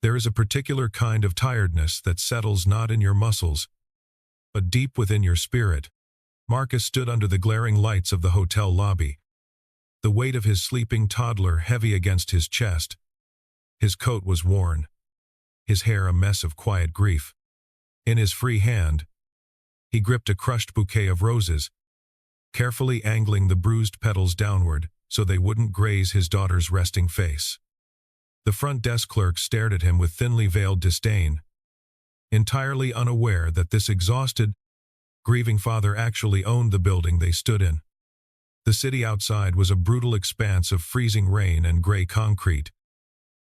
There is a particular kind of tiredness that settles not in your muscles, but deep within your spirit. Marcus stood under the glaring lights of the hotel lobby, the weight of his sleeping toddler heavy against his chest. His coat was worn, his hair a mess of quiet grief. In his free hand, he gripped a crushed bouquet of roses, carefully angling the bruised petals downward so they wouldn't graze his daughter's resting face. The front desk clerk stared at him with thinly veiled disdain, entirely unaware that this exhausted, grieving father actually owned the building they stood in. The city outside was a brutal expanse of freezing rain and gray concrete,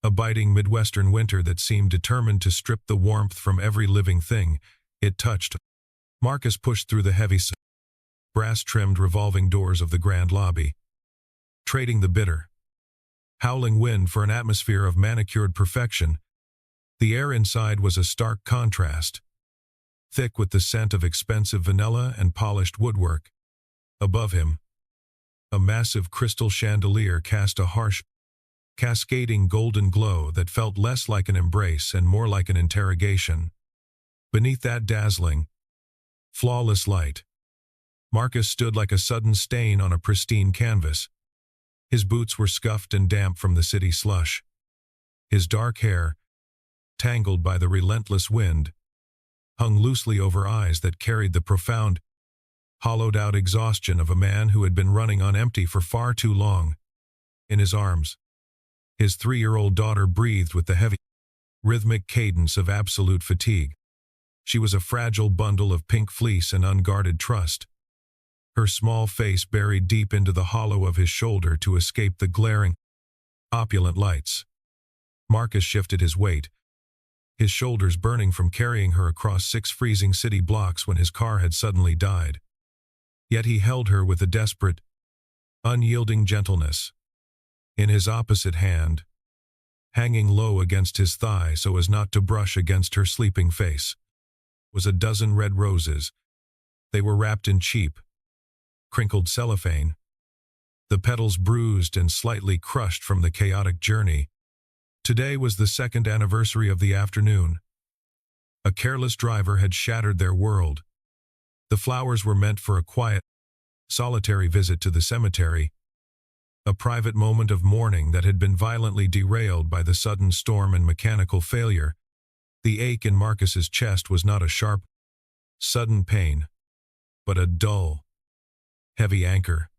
a biting Midwestern winter that seemed determined to strip the warmth from every living thing it touched. Marcus pushed through the heavy, brass-trimmed revolving doors of the grand lobby, trading the bitter, howling wind for an atmosphere of manicured perfection. The air inside was a stark contrast, thick with the scent of expensive vanilla and polished woodwork. Above him, a massive crystal chandelier cast a harsh, cascading golden glow that felt less like an embrace and more like an interrogation. Beneath that dazzling, flawless light, Marcus stood like a sudden stain on a pristine canvas. His boots were scuffed and damp from the city slush. His dark hair, tangled by the relentless wind, hung loosely over eyes that carried the profound, hollowed-out exhaustion of a man who had been running on empty for far too long. In his arms, his 3-year-old daughter breathed with the heavy, rhythmic cadence of absolute fatigue. She was a fragile bundle of pink fleece and unguarded trust, her small face buried deep into the hollow of his shoulder to escape the glaring, opulent lights. Marcus shifted his weight, his shoulders burning from carrying her across 6 freezing city blocks when his car had suddenly died. Yet he held her with a desperate, unyielding gentleness. In his opposite hand, hanging low against his thigh so as not to brush against her sleeping face, was a dozen red roses. They were wrapped in cheap, crinkled cellophane, the petals bruised and slightly crushed from the chaotic journey. Today was the 2nd anniversary of the afternoon. A careless driver had shattered their world. The flowers were meant for a quiet, solitary visit to the cemetery, a private moment of mourning that had been violently derailed by the sudden storm and mechanical failure. The ache in Marcus's chest was not a sharp, sudden pain, but a dull, heavy anchor.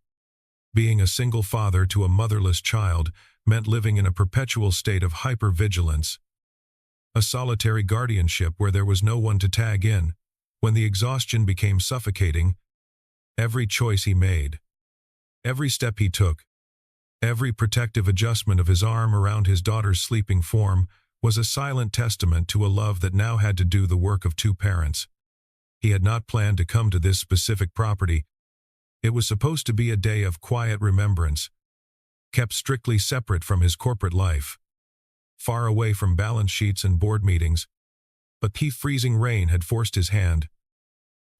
Being a single father to a motherless child meant living in a perpetual state of hypervigilance, a solitary guardianship where there was no one to tag in. When the exhaustion became suffocating, every choice he made, every step he took, every protective adjustment of his arm around his daughter's sleeping form was a silent testament to a love that now had to do the work of 2 parents. He had not planned to come to this specific property. It was supposed to be a day of quiet remembrance, kept strictly separate from his corporate life, far away from balance sheets and board meetings. But the freezing rain had forced his hand,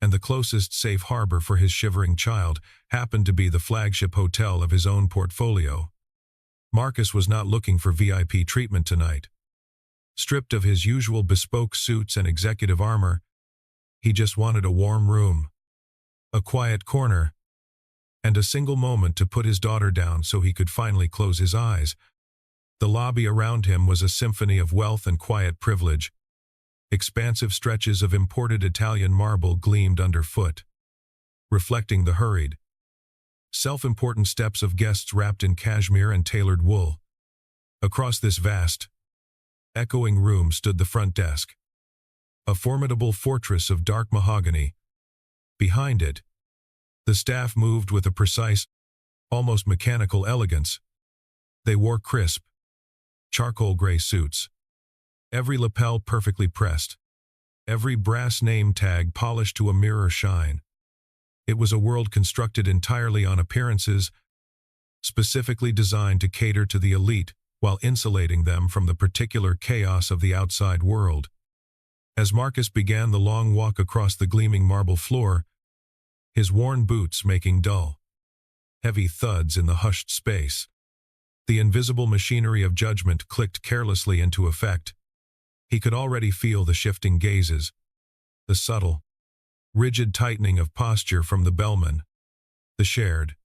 and the closest safe harbor for his shivering child happened to be the flagship hotel of his own portfolio. Marcus was not looking for VIP treatment tonight. Stripped of his usual bespoke suits and executive armor, he just wanted a warm room, a quiet corner, and a single moment to put his daughter down so he could finally close his eyes. The lobby around him was a symphony of wealth and quiet privilege. Expansive stretches of imported Italian marble gleamed underfoot, reflecting the hurried, self-important steps of guests wrapped in cashmere and tailored wool. Across this vast, echoing room stood the front desk, a formidable fortress of dark mahogany. Behind it, the staff moved with a precise, almost mechanical elegance. They wore crisp, charcoal gray suits, every lapel perfectly pressed, every brass name tag polished to a mirror shine. It was a world constructed entirely on appearances, specifically designed to cater to the elite while insulating them from the particular chaos of the outside world. As Marcus began the long walk across the gleaming marble floor, his worn boots making dull, heavy thuds in the hushed space, the invisible machinery of judgment clicked carelessly into effect. He could already feel the shifting gazes, the subtle, rigid tightening of posture from the bellman, the shared,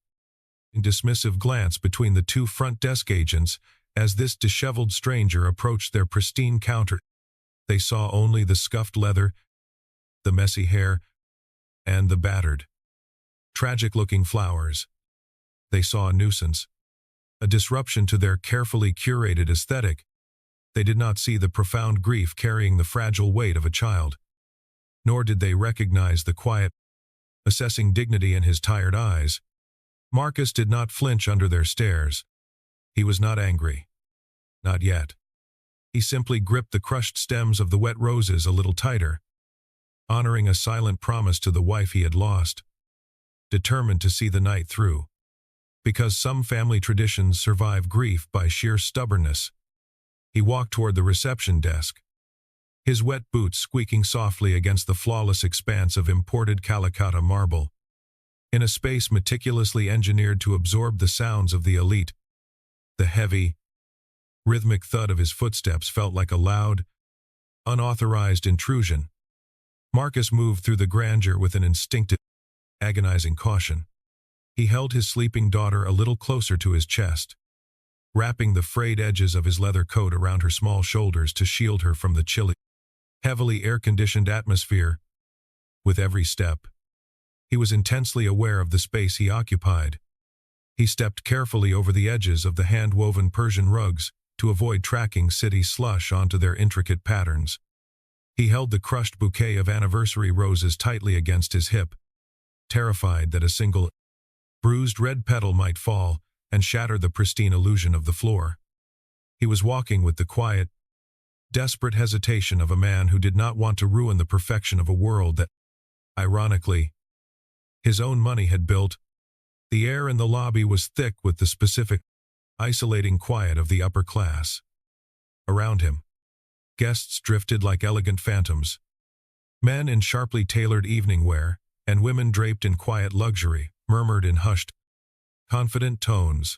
dismissive glance between the two front desk agents as this disheveled stranger approached their pristine counter. They saw only the scuffed leather, the messy hair, and the battered, tragic-looking flowers. They saw a nuisance, a disruption to their carefully curated aesthetic. They did not see the profound grief carrying the fragile weight of a child. Nor did they recognize the quiet, assessing dignity in his tired eyes. Marcus did not flinch under their stares. He was not angry. Not yet. He simply gripped the crushed stems of the wet roses a little tighter, honoring a silent promise to the wife he had lost, determined to see the night through. Because some family traditions survive grief by sheer stubbornness. He walked toward the reception desk, his wet boots squeaking softly against the flawless expanse of imported Calicut marble. In a space meticulously engineered to absorb the sounds of the elite, the heavy, rhythmic thud of his footsteps felt like a loud, unauthorized intrusion. Marcus moved through the grandeur with an instinctive, agonizing caution. He held his sleeping daughter a little closer to his chest, wrapping the frayed edges of his leather coat around her small shoulders to shield her from the chilly, heavily air-conditioned atmosphere. With every step, he was intensely aware of the space he occupied. He stepped carefully over the edges of the hand-woven Persian rugs to avoid tracking city slush onto their intricate patterns. He held the crushed bouquet of anniversary roses tightly against his hip, terrified that a single, bruised red petal might fall and shatter the pristine illusion of the floor. He was walking with the quiet, desperate hesitation of a man who did not want to ruin the perfection of a world that, ironically, his own money had built. The air in the lobby was thick with the specific, isolating quiet of the upper class. Around him, guests drifted like elegant phantoms. Men in sharply tailored evening wear, and women draped in quiet luxury, murmured in hushed, confident tones,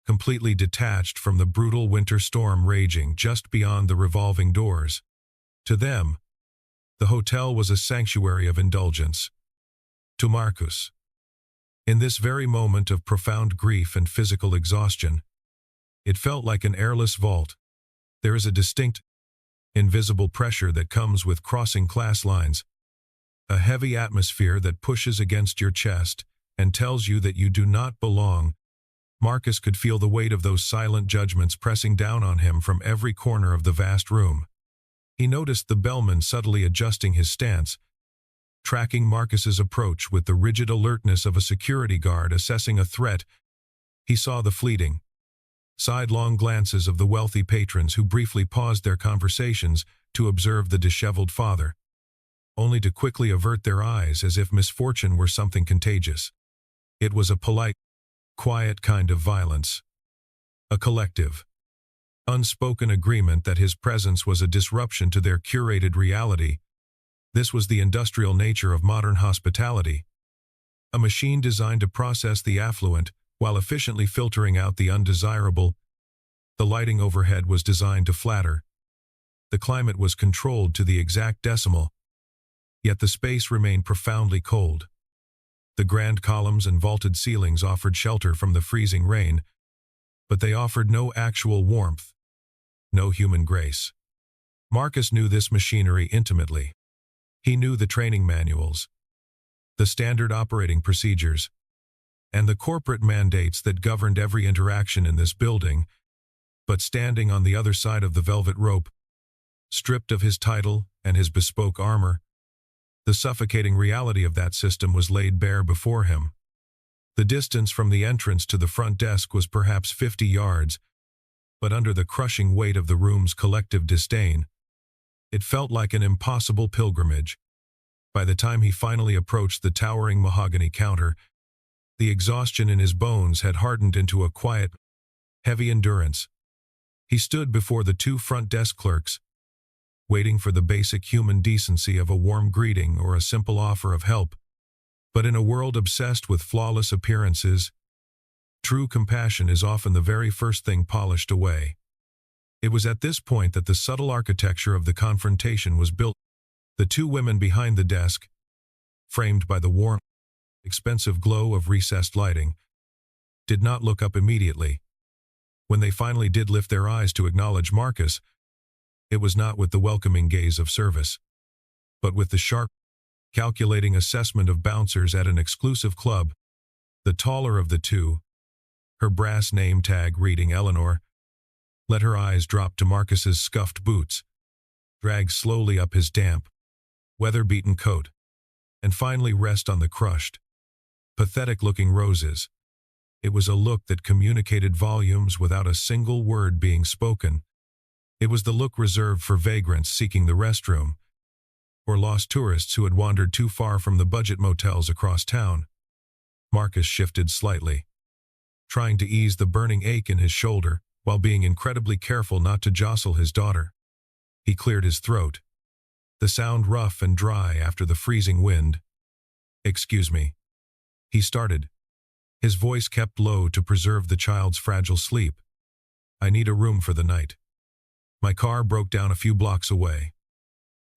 completely detached from the brutal winter storm raging just beyond the revolving doors. To them, the hotel was a sanctuary of indulgence. To Marcus, in this very moment of profound grief and physical exhaustion, it felt like an airless vault. There is a distinct, invisible pressure that comes with crossing class lines, a heavy atmosphere that pushes against your chest and tells you that you do not belong. Marcus could feel the weight of those silent judgments pressing down on him from every corner of the vast room. He noticed the bellman subtly adjusting his stance, tracking Marcus's approach with the rigid alertness of a security guard assessing a threat. He saw the fleeting, sidelong glances of the wealthy patrons who briefly paused their conversations to observe the disheveled father, only to quickly avert their eyes as if misfortune were something contagious. It was a polite, quiet kind of violence, a collective, unspoken agreement that his presence was a disruption to their curated reality. This was the industrial nature of modern hospitality, a machine designed to process the affluent while efficiently filtering out the undesirable. The lighting overhead was designed to flatter. The climate was controlled to the exact decimal, yet the space remained profoundly cold. The grand columns and vaulted ceilings offered shelter from the freezing rain, but they offered no actual warmth, no human grace. Marcus knew this machinery intimately. He knew the training manuals, the standard operating procedures, and the corporate mandates that governed every interaction in this building. But standing on the other side of the velvet rope, stripped of his title and his bespoke armor, the suffocating reality of that system was laid bare before him. The distance from the entrance to the front desk was perhaps 50 yards, but under the crushing weight of the room's collective disdain, it felt like an impossible pilgrimage. By the time he finally approached the towering mahogany counter, the exhaustion in his bones had hardened into a quiet, heavy endurance. He stood before the two front desk clerks, waiting for the basic human decency of a warm greeting or a simple offer of help. But in a world obsessed with flawless appearances, true compassion is often the very first thing polished away. It was at this point that the subtle architecture of the confrontation was built. The two women behind the desk, framed by the warm, expensive glow of recessed lighting, did not look up immediately. When they finally did lift their eyes to acknowledge Marcus, it was not with the welcoming gaze of service, but with the sharp, calculating assessment of bouncers at an exclusive club. The taller of the two, her brass name tag reading Eleanor, let her eyes drop to Marcus's scuffed boots, drag slowly up his damp, weather-beaten coat, and finally rest on the crushed, pathetic-looking roses. It was a look that communicated volumes without a single word being spoken. It was the look reserved for vagrants seeking the restroom, or lost tourists who had wandered too far from the budget motels across town. Marcus shifted slightly, trying to ease the burning ache in his shoulder while being incredibly careful not to jostle his daughter. He cleared his throat, the sound rough and dry after the freezing wind. "Excuse me," he started. His voice kept low to preserve the child's fragile sleep. "I need a room for the night. My car broke down a few blocks away,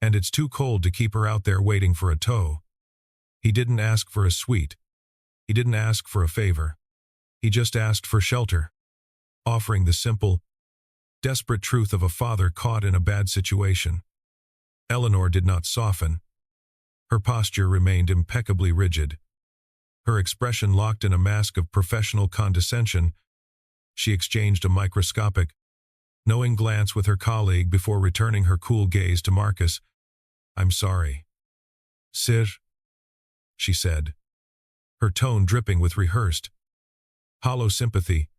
and it's too cold to keep her out there waiting for a tow." He didn't ask for a suite. He didn't ask for a favor. He just asked for shelter, offering the simple, desperate truth of a father caught in a bad situation. Eleanor did not soften. Her posture remained impeccably rigid. Her expression locked in a mask of professional condescension. She exchanged a microscopic, knowing glance with her colleague before returning her cool gaze to Marcus. "I'm sorry, sir," she said, her tone dripping with rehearsed, hollow sympathy.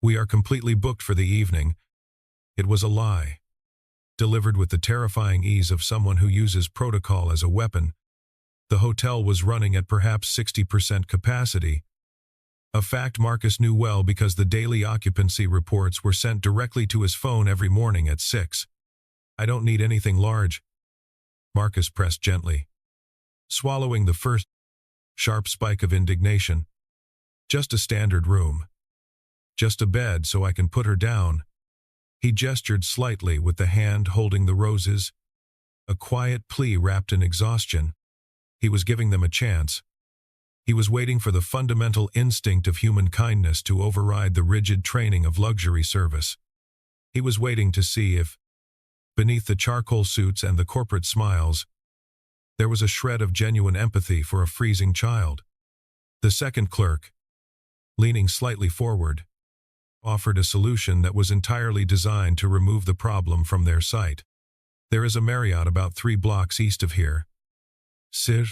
"We are completely booked for the evening." It was a lie, delivered with the terrifying ease of someone who uses protocol as a weapon. The hotel was running at perhaps 60% capacity, a fact Marcus knew well because the daily occupancy reports were sent directly to his phone every morning at 6. "I don't need anything large," Marcus pressed gently, swallowing the first sharp spike of indignation. "Just a standard room. Just a bed so I can put her down." He gestured slightly with the hand holding the roses, a quiet plea wrapped in exhaustion. He was giving them a chance. He was waiting for the fundamental instinct of human kindness to override the rigid training of luxury service. He was waiting to see if, beneath the charcoal suits and the corporate smiles, there was a shred of genuine empathy for a freezing child. The second clerk, leaning slightly forward, offered a solution that was entirely designed to remove the problem from their sight. "There is a Marriott about 3 blocks east of here, sir,"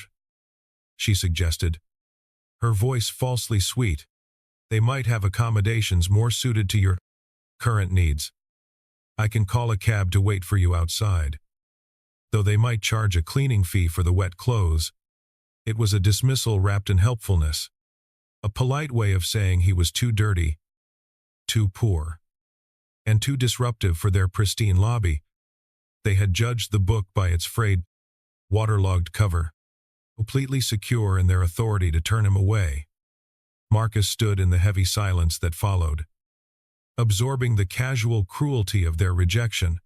she suggested, her voice falsely sweet. "They might have accommodations more suited to your current needs. I can call a cab to wait for you outside, though they might charge a cleaning fee for the wet clothes." It was a dismissal wrapped in helpfulness, a polite way of saying he was too dirty, too poor, and too disruptive for their pristine lobby. They had judged the book by its frayed, waterlogged cover, completely secure in their authority to turn him away. Marcus stood in the heavy silence that followed, absorbing the casual cruelty of their rejection.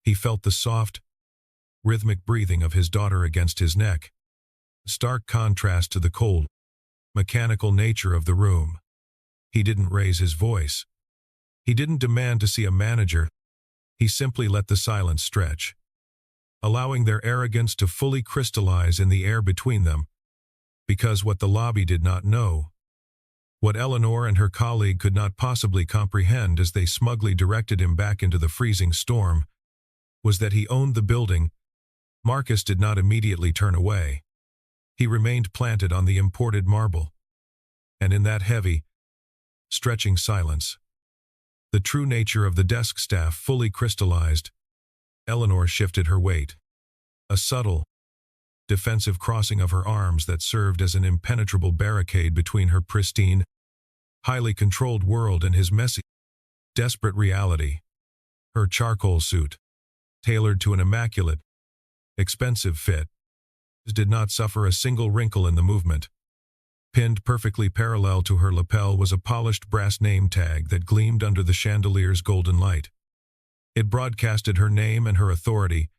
He felt the soft, rhythmic breathing of his daughter against his neck, stark contrast to the cold, mechanical nature of the room. He didn't raise his voice. He didn't demand to see a manager. He simply let the silence stretch, allowing their arrogance to fully crystallize in the air between them. Because what the lobby did not know, what Eleanor and her colleague could not possibly comprehend as they smugly directed him back into the freezing storm, was that he owned the building. Marcus did not immediately turn away. He remained planted on the imported marble. And in that heavy, stretching silence, the true nature of the desk staff fully crystallized. Eleanor shifted her weight, a subtle, defensive crossing of her arms that served as an impenetrable barricade between her pristine, highly controlled world and his messy, desperate reality. Her charcoal suit, tailored to an immaculate, expensive fit, did not suffer a single wrinkle in the movement. Pinned perfectly parallel to her lapel was a polished brass name tag that gleamed under the chandelier's golden light. It broadcasted her name and her authority,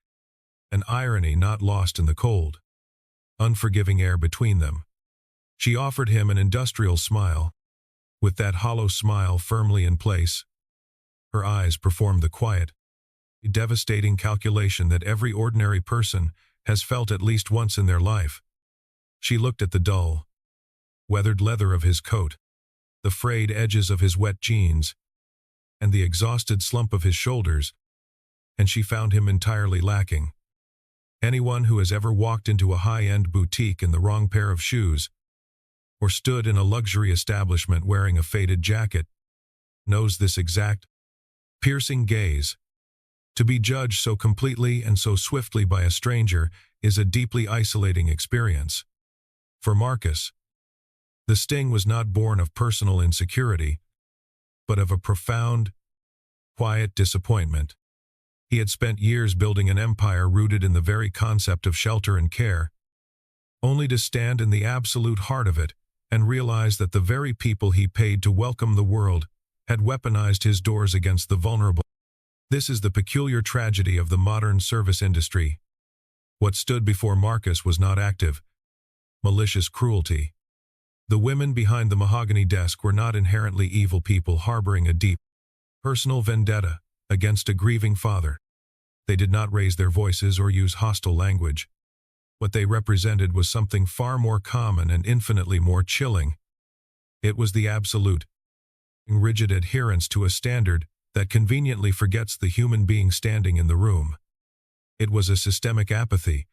an irony not lost in the cold, unforgiving air between them. She offered him an industrial smile. With that hollow smile firmly in place, her eyes performed the quiet, devastating calculation that every ordinary person has felt at least once in their life. She looked at the dull, weathered leather of his coat, the frayed edges of his wet jeans, and the exhausted slump of his shoulders, and she found him entirely lacking. Anyone who has ever walked into a high-end boutique in the wrong pair of shoes, or stood in a luxury establishment wearing a faded jacket, knows this exact, piercing gaze. To be judged so completely and so swiftly by a stranger is a deeply isolating experience. For Marcus, the sting was not born of personal insecurity, but of a profound, quiet disappointment. He had spent years building an empire rooted in the very concept of shelter and care, only to stand in the absolute heart of it and realize that the very people he paid to welcome the world had weaponized his doors against the vulnerable. This is the peculiar tragedy of the modern service industry. What stood before Marcus was not active, malicious cruelty. The women behind the mahogany desk were not inherently evil people harboring a deep, personal vendetta against a grieving father. They did not raise their voices or use hostile language. What they represented was something far more common and infinitely more chilling. It was the absolute, rigid adherence to a standard that conveniently forgets the human being standing in the room. It was a systemic apathy,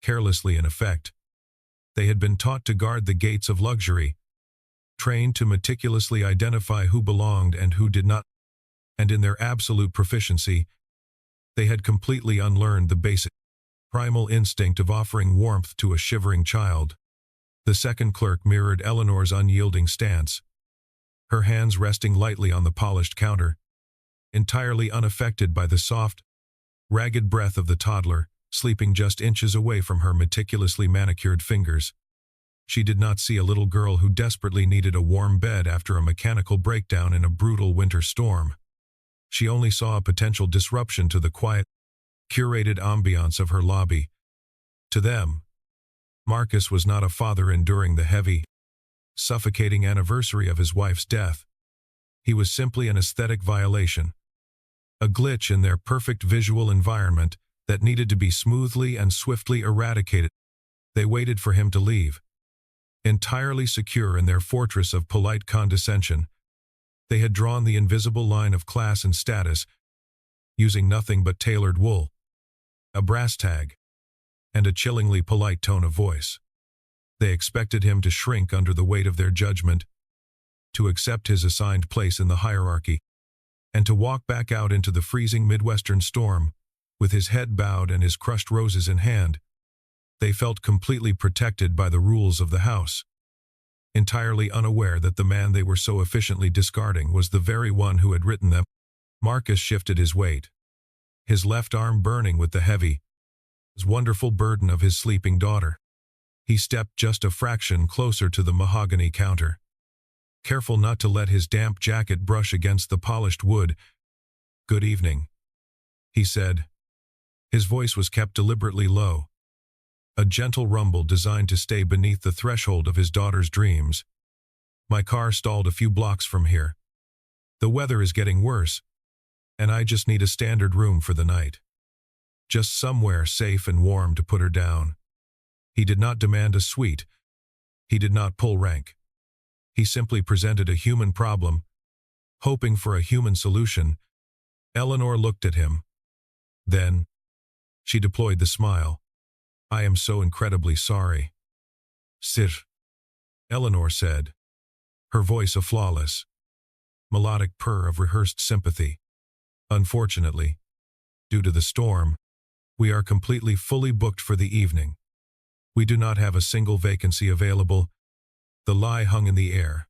carelessly in effect. They had been taught to guard the gates of luxury, trained to meticulously identify who belonged and who did not, and in their absolute proficiency, they had completely unlearned the basic, primal instinct of offering warmth to a shivering child. The second clerk mirrored Eleanor's unyielding stance, her hands resting lightly on the polished counter, entirely unaffected by the soft, ragged breath of the toddler, sleeping just inches away from her meticulously manicured fingers. She did not see a little girl who desperately needed a warm bed after a mechanical breakdown in a brutal winter storm. She only saw a potential disruption to the quiet, curated ambiance of her lobby. To them, Marcus was not a father enduring the heavy, suffocating anniversary of his wife's death. He was simply an aesthetic violation, a glitch in their perfect visual environment that needed to be smoothly and swiftly eradicated. They waited for him to leave. Entirely secure in their fortress of polite condescension, they had drawn the invisible line of class and status, using nothing but tailored wool, a brass tag, and a chillingly polite tone of voice. They expected him to shrink under the weight of their judgment, to accept his assigned place in the hierarchy, and to walk back out into the freezing Midwestern storm, with his head bowed and his crushed roses in hand. They felt completely protected by the rules of the house, entirely unaware that the man they were so efficiently discarding was the very one who had written them. Marcus shifted his weight, his left arm burning with the heavy, wonderful burden of his sleeping daughter. He stepped just a fraction closer to the mahogany counter, careful not to let his damp jacket brush against the polished wood. "Good evening," he said. His voice was kept deliberately low, a gentle rumble designed to stay beneath the threshold of his daughter's dreams. "My car stalled a few blocks from here. The weather is getting worse, and I just need a standard room for the night. Just somewhere safe and warm to put her down." He did not demand a suite. He did not pull rank. He simply presented a human problem, hoping for a human solution. Eleanor looked at him. Then, she deployed the smile. "I am so incredibly sorry." "Sir," Eleanor said, her voice a flawless, melodic purr of rehearsed sympathy. "Unfortunately, due to the storm, we are completely fully booked for the evening. We do not have a single vacancy available." The lie hung in the air,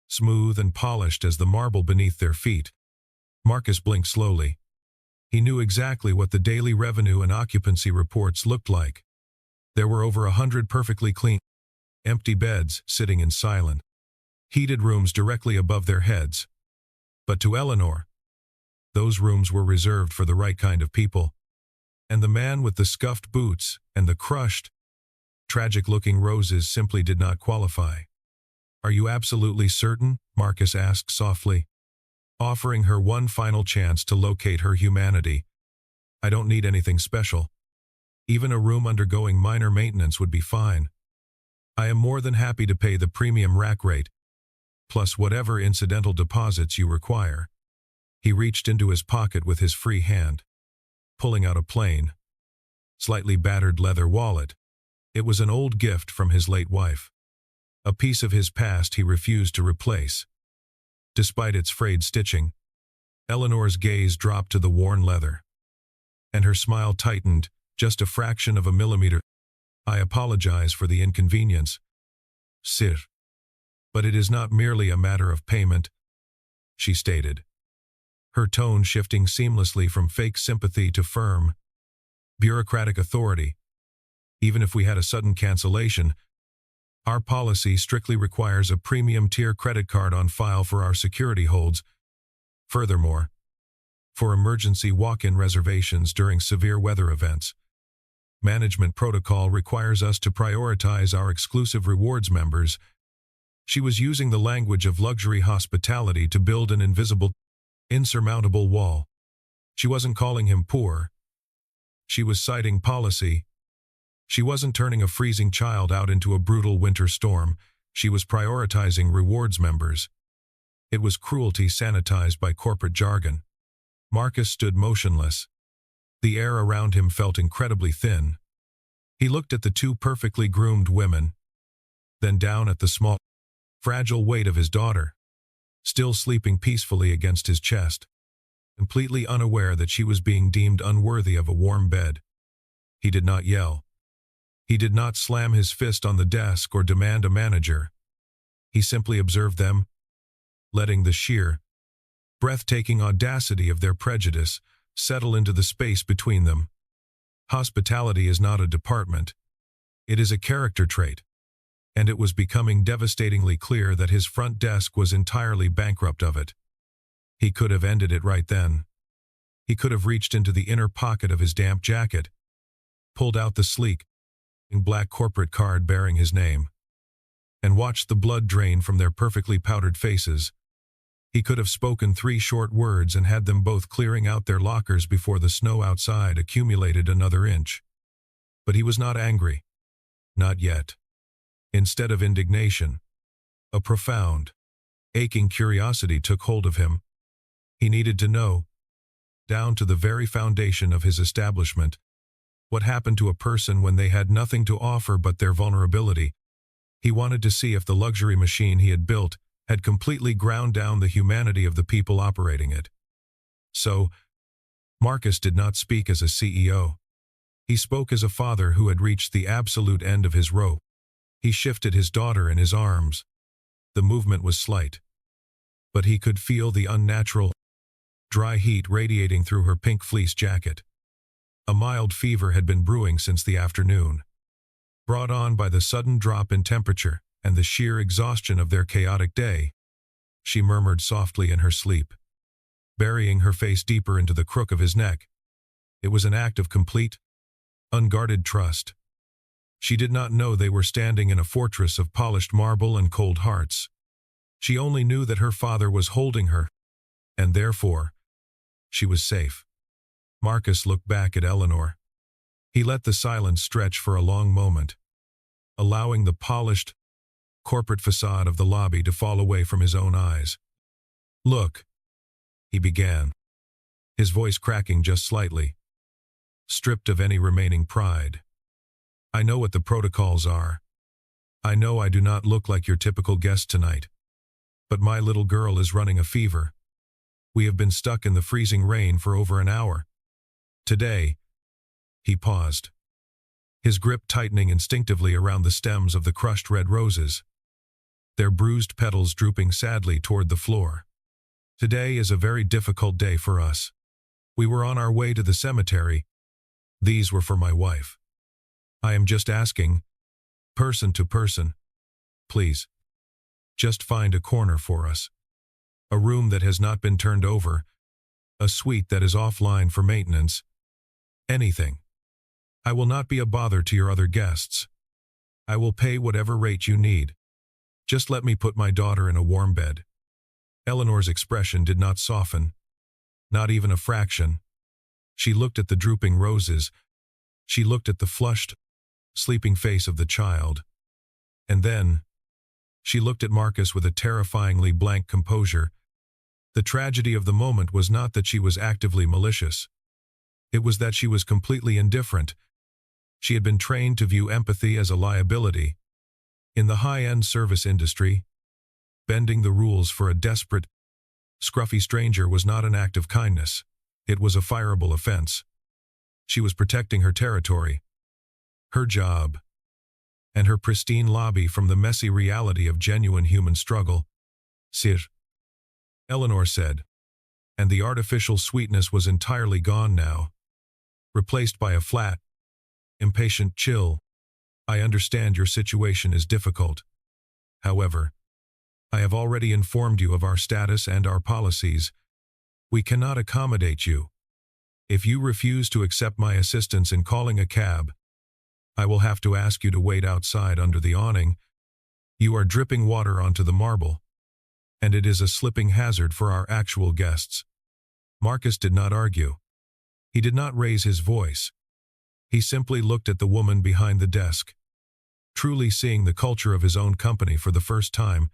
smooth and polished as the marble beneath their feet. Marcus blinked slowly. He knew exactly what the daily revenue and occupancy reports looked like. There were over 100 perfectly clean, empty beds sitting in silent, heated rooms directly above their heads. But to Eleanor, Those rooms were reserved for the right kind of people. And the man with the scuffed boots and the crushed, tragic-looking roses simply did not qualify. "Are you absolutely certain?" Marcus asked softly, offering her one final chance to locate her humanity. "I don't need anything special. Even a room undergoing minor maintenance would be fine. I am more than happy to pay the premium rack rate, plus whatever incidental deposits you require." He reached into his pocket with his free hand, pulling out a plain, slightly battered leather wallet. It was an old gift from his late wife. A piece of his past he refused to replace. Despite its frayed stitching, Eleanor's gaze dropped to the worn leather, and her smile tightened just a fraction of a millimeter. "I apologize for the inconvenience, sir. But it is not merely a matter of payment," she stated, her tone shifting seamlessly from fake sympathy to firm, bureaucratic authority. "Even if we had a sudden cancellation, our policy strictly requires a premium-tier credit card on file for our security holds. Furthermore, for emergency walk-in reservations during severe weather events, management protocol requires us to prioritize our exclusive rewards members." She was using the language of luxury hospitality to build an invisible, insurmountable wall. She wasn't calling him poor. She was citing policy. She wasn't turning a freezing child out into a brutal winter storm. She was prioritizing rewards members. It was cruelty sanitized by corporate jargon. Marcus stood motionless. The air around him felt incredibly thin. He looked at the two perfectly groomed women, then down at the small, fragile weight of his daughter, still sleeping peacefully against his chest, completely unaware that she was being deemed unworthy of a warm bed. He did not yell. He did not slam his fist on the desk or demand a manager. He simply observed them, letting the sheer, breathtaking audacity of their prejudice settle into the space between them. Hospitality is not a department. It is a character trait. And it was becoming devastatingly clear that his front desk was entirely bankrupt of it. He could have ended it right then. He could have reached into the inner pocket of his damp jacket, pulled out the sleek, black corporate card bearing his name, and watched the blood drain from their perfectly powdered faces. He could have spoken 3 short words and had them both clearing out their lockers before the snow outside accumulated another inch. But he was not angry. Not yet. Instead of indignation, a profound, aching curiosity took hold of him. He needed to know, down to the very foundation of his establishment, what happened to a person when they had nothing to offer but their vulnerability. He wanted to see if the luxury machine he had built had completely ground down the humanity of the people operating it. So, Marcus did not speak as a CEO. He spoke as a father who had reached the absolute end of his rope. He shifted his daughter in his arms. The movement was slight, but he could feel the unnatural, dry heat radiating through her pink fleece jacket. A mild fever had been brewing since the afternoon, brought on by the sudden drop in temperature and the sheer exhaustion of their chaotic day. She murmured softly in her sleep, burying her face deeper into the crook of his neck. It was an act of complete, unguarded trust. She did not know they were standing in a fortress of polished marble and cold hearts. She only knew that her father was holding her, and therefore, she was safe. Marcus looked back at Eleanor. He let the silence stretch for a long moment, allowing the polished, corporate facade of the lobby to fall away from his own eyes. "Look," he began, his voice cracking just slightly, stripped of any remaining pride. "I know what the protocols are. I know I do not look like your typical guest tonight. But my little girl is running a fever. We have been stuck in the freezing rain for over an hour. Today," he paused, his grip tightening instinctively around the stems of the crushed red roses, their bruised petals drooping sadly toward the floor. "Today is a very difficult day for us. We were on our way to the cemetery. These were for my wife. I am just asking, person to person, please, just find a corner for us. A room that has not been turned over, A suite that is offline for maintenance. Anything. I will not be a bother to your other guests. I will pay whatever rate you need. Just let me put my daughter in a warm bed. Eleanor's expression did not soften, not even a fraction. She looked at the drooping roses. She looked at the flushed, sleeping face of the child. And then, she looked at Marcus with a terrifyingly blank composure. The tragedy of the moment was not that she was actively malicious. It was that she was completely indifferent. She had been trained to view empathy as a liability. In the high-end service industry, bending the rules for a desperate, scruffy stranger was not an act of kindness. It was a fireable offense. She was protecting her territory, her job, and her pristine lobby from the messy reality of genuine human struggle. Sir, Eleanor said, and the artificial sweetness was entirely gone now, replaced by a flat, impatient chill. I understand your situation is difficult. However, I have already informed you of our status and our policies. We cannot accommodate you. If you refuse to accept my assistance in calling a cab, I will have to ask you to wait outside under the awning. You are dripping water onto the marble, and it is a slipping hazard for our actual guests. Marcus did not argue. He did not raise his voice. He simply looked at the woman behind the desk. Truly seeing the culture of his own company for the first time,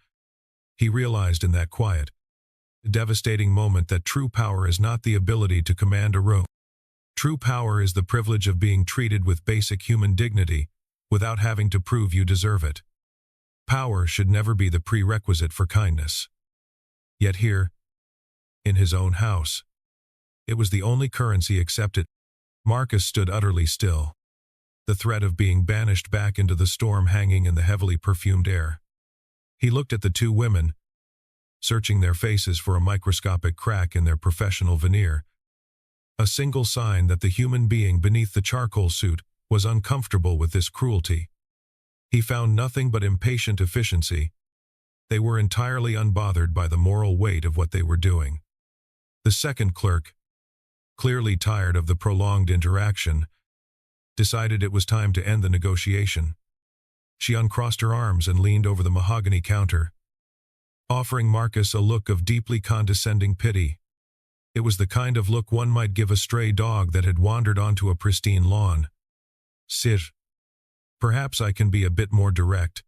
he realized in that quiet, devastating moment that true power is not the ability to command a room. True power is the privilege of being treated with basic human dignity without having to prove you deserve it. Power should never be the prerequisite for kindness. Yet here, in his own house, it was the only currency accepted. Marcus stood utterly still, the threat of being banished back into the storm hanging in the heavily perfumed air. He looked at the two women, searching their faces for a microscopic crack in their professional veneer, a single sign that the human being beneath the charcoal suit was uncomfortable with this cruelty. He found nothing but impatient efficiency. They were entirely unbothered by the moral weight of what they were doing. The second clerk, clearly tired of the prolonged interaction, decided it was time to end the negotiation. She uncrossed her arms and leaned over the mahogany counter, offering Marcus a look of deeply condescending pity. It was the kind of look one might give a stray dog that had wandered onto a pristine lawn. Sir, perhaps I can be a bit more direct.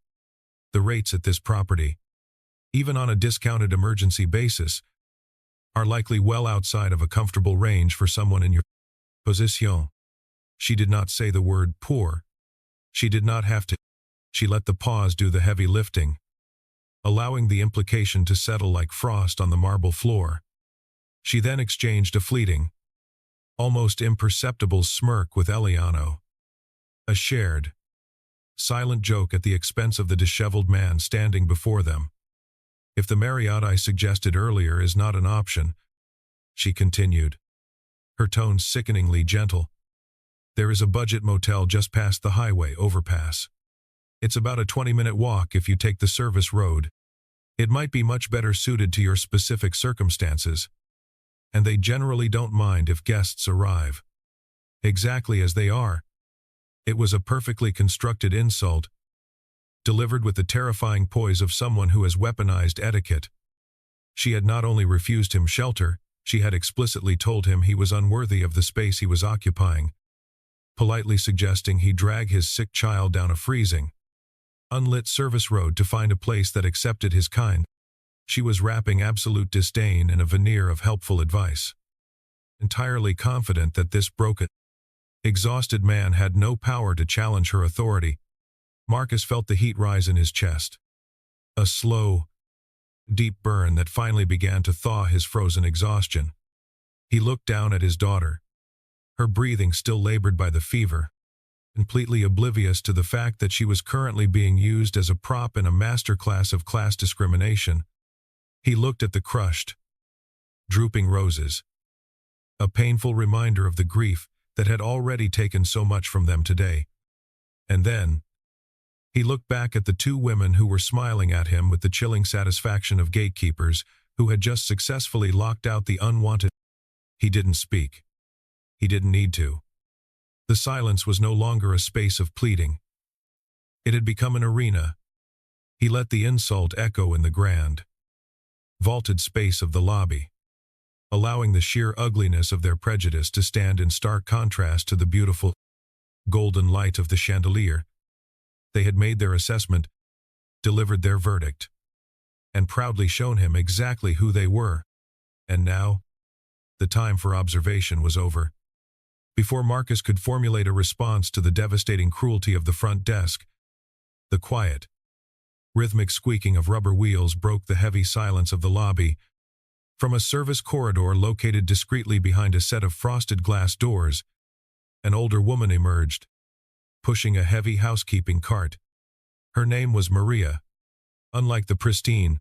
The rates at this property, even on a discounted emergency basis, are likely well outside of a comfortable range for someone in your position. She did not say the word poor. She did not have to. She let the pause do the heavy lifting, allowing the implication to settle like frost on the marble floor. She then exchanged a fleeting, almost imperceptible smirk with Eliano, a shared, silent joke at the expense of the disheveled man standing before them. If the Marriott I suggested earlier is not an option, she continued, her tone sickeningly gentle, there is a budget motel just past the highway overpass. It's about a 20-minute walk if you take the service road. It might be much better suited to your specific circumstances, and they generally don't mind if guests arrive exactly as they are. It was a perfectly constructed insult, delivered with the terrifying poise of someone who has weaponized etiquette. She had not only refused him shelter, she had explicitly told him he was unworthy of the space he was occupying, politely suggesting he drag his sick child down a freezing, unlit service road to find a place that accepted his kind. She was wrapping absolute disdain in a veneer of helpful advice, entirely confident that this broken, exhausted man had no power to challenge her authority. Marcus felt the heat rise in his chest, a slow, deep burn that finally began to thaw his frozen exhaustion. He looked down at his daughter, her breathing still labored by the fever, completely oblivious to the fact that she was currently being used as a prop in a masterclass of class discrimination. He looked at the crushed, drooping roses, a painful reminder of the grief that had already taken so much from them today. And then, he looked back at the two women who were smiling at him with the chilling satisfaction of gatekeepers who had just successfully locked out the unwanted He didn't speak. He didn't need to. The silence was no longer a space of pleading. It had become an arena. He let the insult echo in the grand, vaulted space of the lobby, allowing the sheer ugliness of their prejudice to stand in stark contrast to the beautiful, golden light of the chandelier. They had made their assessment, delivered their verdict, and proudly shown him exactly who they were. And now, the time for observation was over. Before Marcus could formulate a response to the devastating cruelty of the front desk, the quiet, rhythmic squeaking of rubber wheels broke the heavy silence of the lobby. From a service corridor located discreetly behind a set of frosted glass doors, an older woman emerged, pushing a heavy housekeeping cart. Her name was Maria. Unlike the pristine,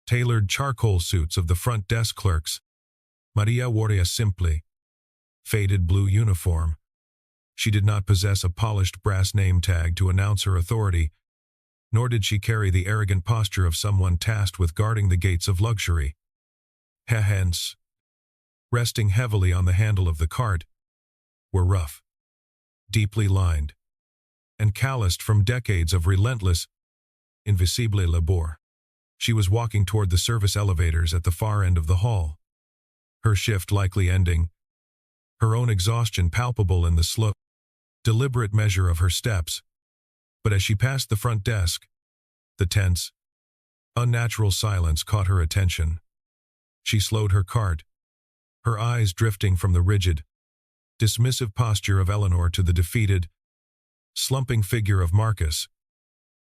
tailored charcoal suits of the front desk clerks, Maria wore a simply faded blue uniform. She did not possess a polished brass name tag to announce her authority, nor did she carry the arrogant posture of someone tasked with guarding the gates of luxury. Her hands, resting heavily on the handle of the cart, were rough, deeply lined, and calloused from decades of relentless, invisible labor. She was walking toward the service elevators at the far end of the hall, her shift likely ending, her own exhaustion palpable in the slow, deliberate measure of her steps. But as she passed the front desk, the tense, unnatural silence caught her attention. She slowed her cart, her eyes drifting from the rigid, dismissive posture of Eleanor to the defeated, slumping figure of Marcus.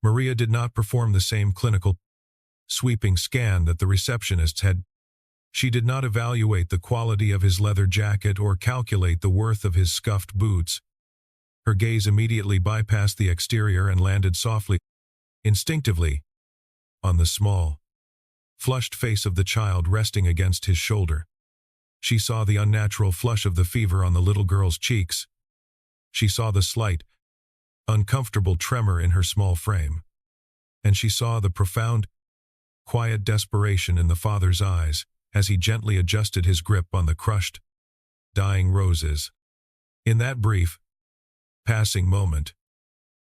Maria did not perform the same clinical, sweeping scan that the receptionists had. She did not evaluate the quality of his leather jacket or calculate the worth of his scuffed boots. Her gaze immediately bypassed the exterior and landed softly, instinctively, on the small, flushed face of the child resting against his shoulder. She saw the unnatural flush of the fever on the little girl's cheeks. She saw the slight, uncomfortable tremor in her small frame. And she saw the profound, quiet desperation in the father's eyes as he gently adjusted his grip on the crushed, dying roses. In that brief, passing moment,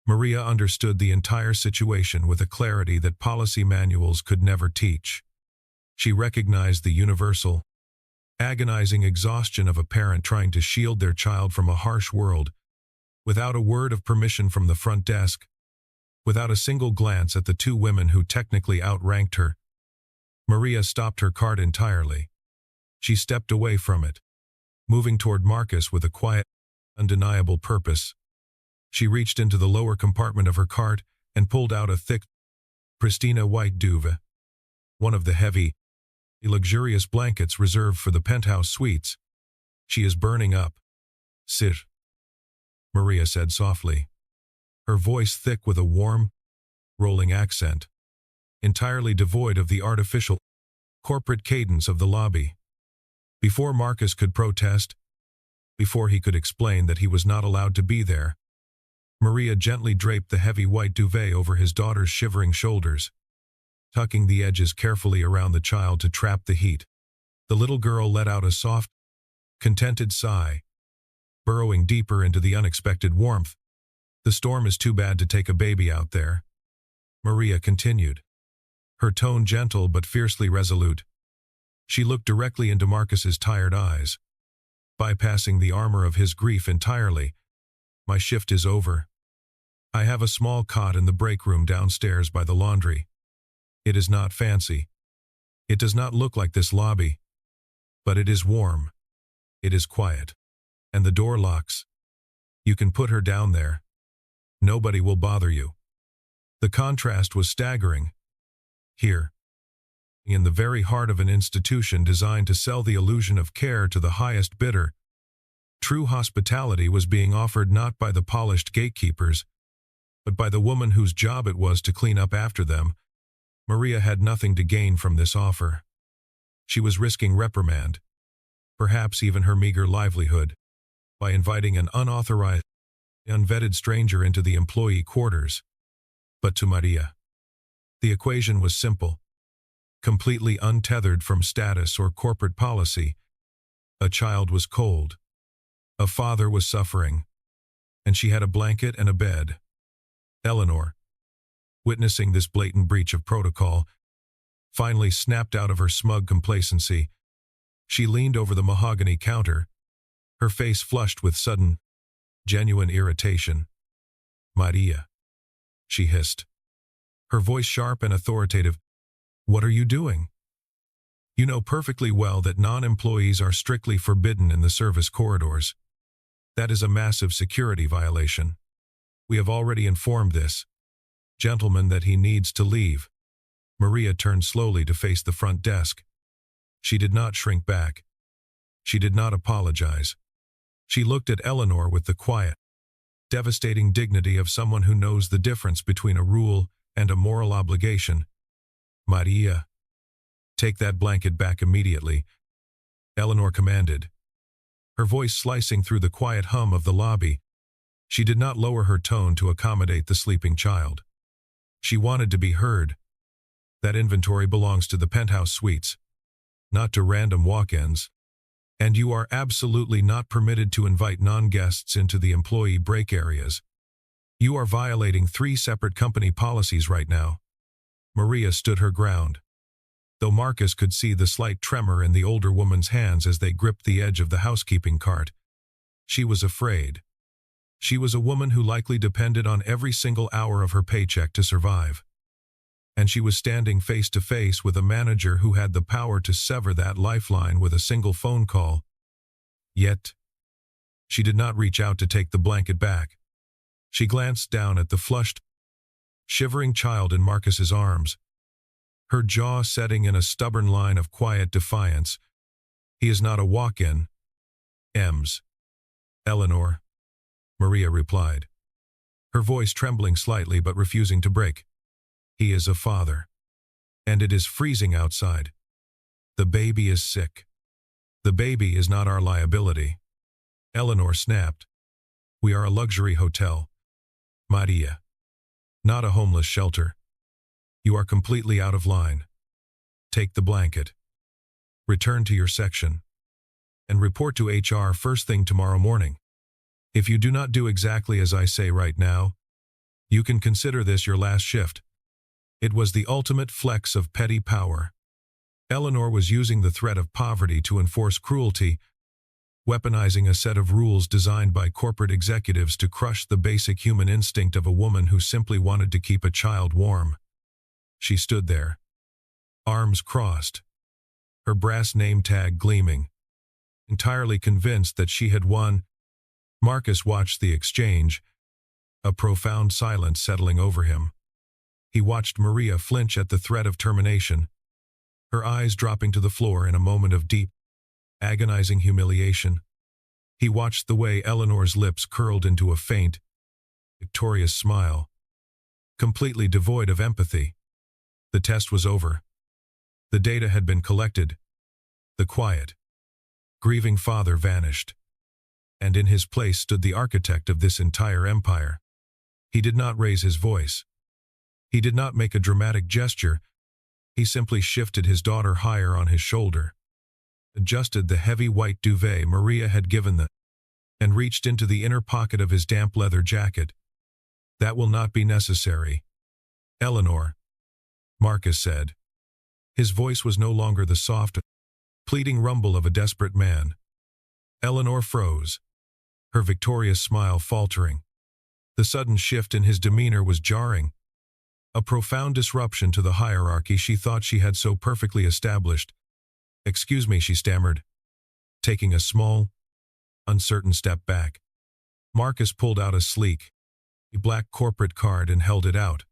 Maria understood the entire situation with a clarity that policy manuals could never teach. She recognized the universal, agonizing exhaustion of a parent trying to shield their child from a harsh world, without a word of permission from the front desk, without a single glance at the two women who technically outranked her. Maria stopped her cart entirely. She stepped away from it, moving toward Marcus with a quiet, undeniable purpose. She reached into the lower compartment of her cart and pulled out a thick, pristine white duvet, one of the heavy, luxurious blankets reserved for the penthouse suites. "She is burning up, sir," Maria said softly, her voice thick with a warm, rolling accent, entirely devoid of the artificial, corporate cadence of the lobby. Before Marcus could protest, before he could explain that he was not allowed to be there, Maria gently draped the heavy white duvet over his daughter's shivering shoulders, tucking the edges carefully around the child to trap the heat. The little girl let out a soft, contented sigh, burrowing deeper into the unexpected warmth. "The storm is too bad to take a baby out there," Maria continued, her tone gentle but fiercely resolute. She looked directly into Marcus's tired eyes, bypassing the armor of his grief entirely. "My shift is over. I have a small cot in the break room downstairs by the laundry. It is not fancy. It does not look like this lobby. But it is warm. It is quiet. And the door locks. You can put her down there. Nobody will bother you." The contrast was staggering. Here, in the very heart of an institution designed to sell the illusion of care to the highest bidder, true hospitality was being offered not by the polished gatekeepers, but by the woman whose job it was to clean up after them. Maria had nothing to gain from this offer. She was risking reprimand, perhaps even her meager livelihood, by inviting an unauthorized, unvetted stranger into the employee quarters. But to Maria, the equation was simple. Completely untethered from status or corporate policy, A child was cold. A father was suffering. And she had a blanket and a bed. Eleanor, witnessing this blatant breach of protocol, finally snapped out of her smug complacency. She leaned over the mahogany counter, her face flushed with sudden, genuine irritation. "Maria," she hissed, her voice sharp and authoritative, "what are you doing? You know perfectly well that non-employees are strictly forbidden in the service corridors. That is a massive security violation. We have already informed this gentleman that he needs to leave." Maria turned slowly to face the front desk. She did not shrink back. She did not apologize. She looked at Eleanor with the quiet, devastating dignity of someone who knows the difference between a rule and a moral obligation. "Maria, take that blanket back immediately," Eleanor commanded, her voice slicing through the quiet hum of the lobby. She did not lower her tone to accommodate the sleeping child. She wanted to be heard. That inventory belongs to the penthouse suites, not to random walk-ins. And you are absolutely not permitted to invite non-guests into the employee break areas. You are violating 3 separate company policies right now. Maria stood her ground, though Marcus could see the slight tremor in the older woman's hands as they gripped the edge of the housekeeping cart. She was afraid. She was a woman who likely depended on every single hour of her paycheck to survive. And she was standing face to face with a manager who had the power to sever that lifeline with a single phone call. Yet, she did not reach out to take the blanket back. She glanced down at the flushed, shivering child in Marcus's arms, her jaw setting in a stubborn line of quiet defiance. "He is not a walk-in, Ems." "Eleanor," Maria replied, her voice trembling slightly but refusing to break. "He is a father. And it is freezing outside. The baby is sick. The baby is not our liability." Eleanor snapped. "We are a luxury hotel, Maria, not a homeless shelter. You are completely out of line. Take the blanket. Return to your section. And report to HR first thing tomorrow morning. If you do not do exactly as I say right now, you can consider this your last shift." It was the ultimate flex of petty power. Eleanor was using the threat of poverty to enforce cruelty, weaponizing a set of rules designed by corporate executives to crush the basic human instinct of a woman who simply wanted to keep a child warm. She stood there, arms crossed, her brass name tag gleaming, entirely convinced that she had won. Marcus watched the exchange, a profound silence settling over him. He watched Maria flinch at the threat of termination, her eyes dropping to the floor in a moment of deep, agonizing humiliation. He watched the way Eleanor's lips curled into a faint, victorious smile, completely devoid of empathy. The test was over. The data had been collected. The quiet, grieving father vanished. And in his place stood the architect of this entire empire. He did not raise his voice. He did not make a dramatic gesture. He simply shifted his daughter higher on his shoulder, adjusted the heavy white duvet Maria had given them, and reached into the inner pocket of his damp leather jacket. "That will not be necessary, Eleanor," Marcus said. His voice was no longer the soft, pleading rumble of a desperate man. Eleanor froze, her victorious smile faltering. The sudden shift in his demeanor was jarring, a profound disruption to the hierarchy she thought she had so perfectly established. "Excuse me," she stammered, taking a small, uncertain step back. Marcus pulled out a sleek, black corporate card and held it out.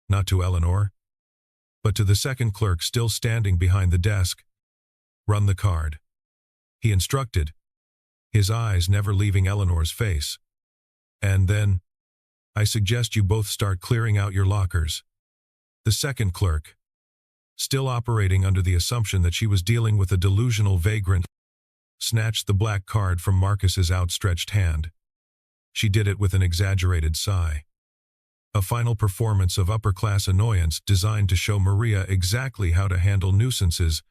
Not to Eleanor, but to the second clerk still standing behind the desk. "Run the card," he instructed, his eyes never leaving Eleanor's face. "And then, I suggest you both start clearing out your lockers." The second clerk, still operating under the assumption that she was dealing with a delusional vagrant, snatched the black card from Marcus's outstretched hand. She did it with an exaggerated sigh. A final performance of upper-class annoyance designed to show Maria exactly how to handle nuisances,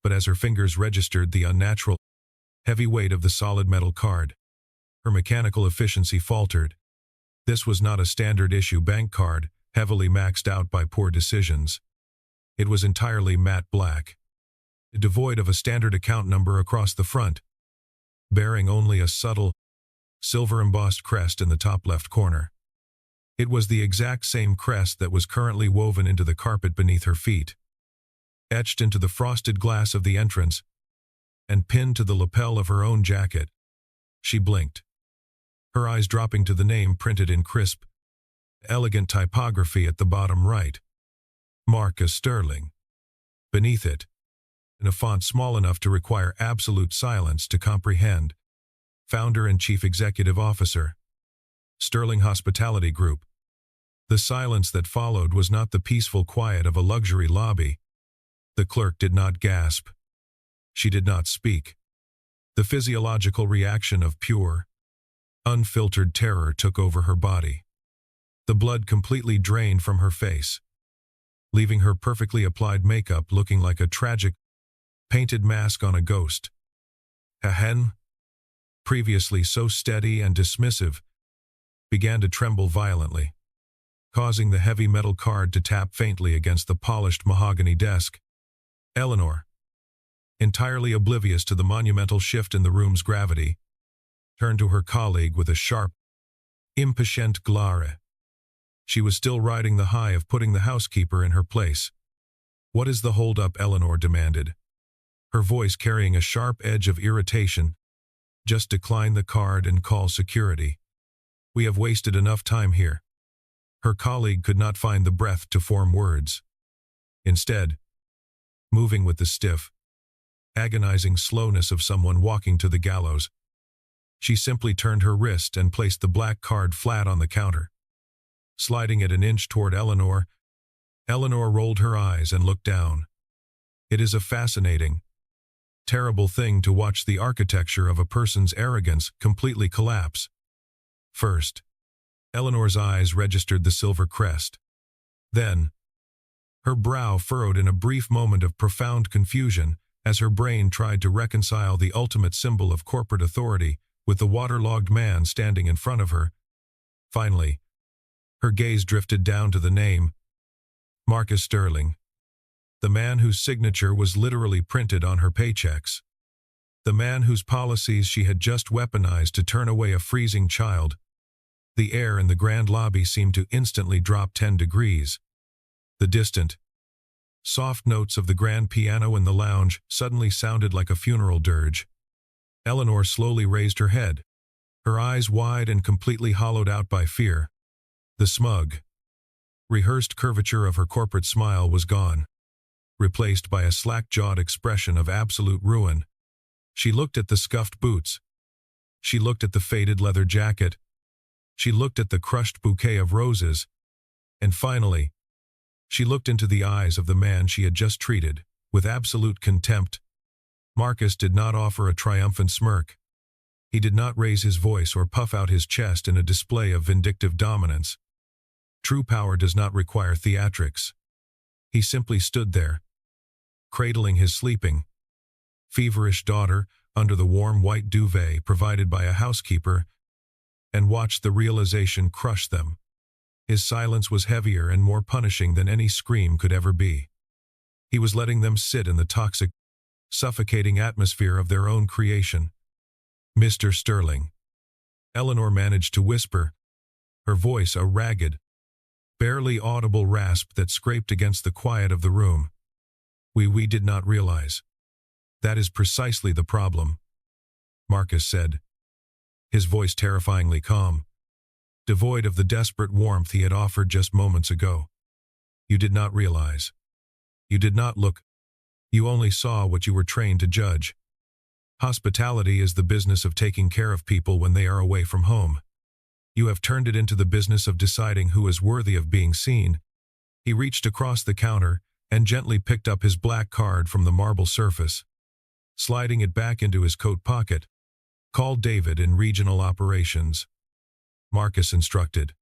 but as her fingers registered the unnatural heavy weight of the solid metal card. Her mechanical efficiency faltered. This was not a standard-issue bank card, heavily maxed out by poor decisions. It was entirely matte black, devoid of a standard account number across the front, bearing only a subtle, silver-embossed crest in the top left corner. It was the exact same crest that was currently woven into the carpet beneath her feet, etched into the frosted glass of the entrance, and pinned to the lapel of her own jacket. She blinked, her eyes dropping to the name printed in crisp, elegant typography at the bottom right. Marcus Sterling. Beneath it, in a font small enough to require absolute silence to comprehend, Founder and Chief Executive Officer, Sterling Hospitality Group. The silence that followed was not the peaceful quiet of a luxury lobby. The clerk did not gasp. She did not speak. The physiological reaction of pure, unfiltered terror took over her body. The blood completely drained from her face, leaving her perfectly applied makeup looking like a tragic, painted mask on a ghost. Ahen, previously so steady and dismissive, began to tremble violently, causing the heavy metal card to tap faintly against the polished mahogany desk. Eleanor, entirely oblivious to the monumental shift in the room's gravity, turned to her colleague with a sharp, impatient glare. She was still riding the high of putting the housekeeper in her place. "What is the hold-up?" Eleanor demanded, her voice carrying a sharp edge of irritation. "Just decline the card and call security. We have wasted enough time here." Her colleague could not find the breath to form words. Instead, moving with the stiff, agonizing slowness of someone walking to the gallows, she simply turned her wrist and placed the black card flat on the counter. Sliding it an inch toward Eleanor, Eleanor rolled her eyes and looked down. It is a fascinating, terrible thing to watch the architecture of a person's arrogance completely collapse. First, Eleanor's eyes registered the silver crest. Then, her brow furrowed in a brief moment of profound confusion as her brain tried to reconcile the ultimate symbol of corporate authority with the waterlogged man standing in front of her. Finally, her gaze drifted down to the name, Marcus Sterling, the man whose signature was literally printed on her paychecks, the man whose policies she had just weaponized to turn away a freezing child. The air in the grand lobby seemed to instantly drop 10 degrees. The distant, soft notes of the grand piano in the lounge suddenly sounded like a funeral dirge. Eleanor slowly raised her head, her eyes wide and completely hollowed out by fear. The smug, rehearsed curvature of her corporate smile was gone, replaced by a slack-jawed expression of absolute ruin. She looked at the scuffed boots. She looked at the faded leather jacket. She looked at the crushed bouquet of roses. And finally, she looked into the eyes of the man she had just treated with absolute contempt. Marcus did not offer a triumphant smirk. He did not raise his voice or puff out his chest in a display of vindictive dominance. True power does not require theatrics. He simply stood there, cradling his sleeping, feverish daughter under the warm white duvet provided by a housekeeper, and watched the realization crush them. His silence was heavier and more punishing than any scream could ever be. He was letting them sit in the toxic, suffocating atmosphere of their own creation. "Mr. Sterling," Eleanor managed to whisper, her voice a ragged, barely audible rasp that scraped against the quiet of the room. We did not realize." "That is precisely the problem," Marcus said, his voice terrifyingly calm, devoid of the desperate warmth he had offered just moments ago. "You did not realize. You did not look. You only saw what you were trained to judge. Hospitality is the business of taking care of people when they are away from home. You have turned it into the business of deciding who is worthy of being seen." He reached across the counter and gently picked up his black card from the marble surface. Sliding it back into his coat pocket, "Call David in regional operations," Marcus instructed,